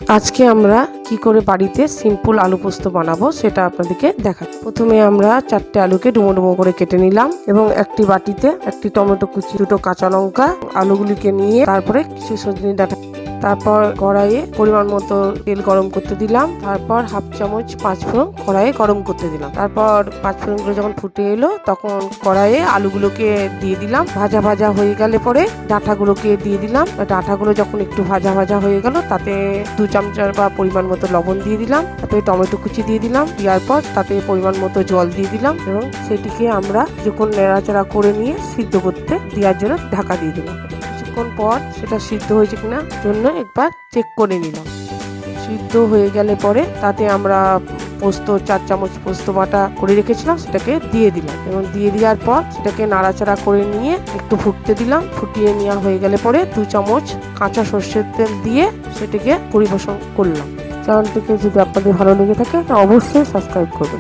আজকে আমরা কি করে বাড়িতে সিম্পল আলু পোস্ত বানাবো সেটা আপনাদেরকে দেখাচ্ছি। প্রথমে আমরা 4টে আলুকে ডুমো ডুমো করে কেটে নিলাম এবং একটি বাটিতে একটি টমেটো কুচি, 2টো কাঁচা লঙ্কা, আলুগুলিকে নিয়ে তারপরে কিছু সজনে ডাঁটা, তারপর কড়াইয়ে পরিমাণ মতো তেল গরম করতে দিলাম, তারপর হাফ চামচ পাঁচফোড়ন কড়াইয়ে গরম করতে দিলাম। তারপর পাঁচফোড়নগুলো যখন ফুটে এলো তখন কড়াইয়ে আলুগুলোকে দিয়ে দিলাম। ভাজা ভাজা হয়ে গেলে পরে ডাঁটাগুলোকে দিয়ে দিলাম। ডাঁটাগুলো যখন একটু ভাজা ভাজা হয়ে গেল তাতে 2 চামচের বা পরিমাণ মতো লবণ দিয়ে দিলাম। তারপরে টমেটো কুচি দিয়ে দিলাম। দেওয়ার পর তাতে পরিমাণ মতো জল দিয়ে দিলাম এবং সেটিকে আমরা কিছুক্ষণ নেড়াচাড়া করে নিয়ে সিদ্ধ করতে দেওয়ার জন্য ঢাকা দিয়ে দিলাম। কিছুক্ষণ পর সেটা সিদ্ধ হয়েছে কিনা জন্য একবার চেক করে নিলাম। সিদ্ধ হয়ে গেলে পরে তাতে আমরা পোস্ত 4 চামচ পোস্ত বাটা করে রেখেছিলাম সেটাকে দিয়ে দিলাম এবং দিয়ে দেওয়ার পর সেটাকে নাড়াচাড়া করে নিয়ে একটু ফুটতে দিলাম। ফুটিয়ে নেওয়া হয়ে গেলে পরে 2 চামচ কাঁচা সর্ষের তেল দিয়ে সেটাকে পরিবেশন করলাম। চ্যানেলটিকে যদি আপনাদের ভালো লেগে থাকে অবশ্যই সাবস্ক্রাইব করবেন।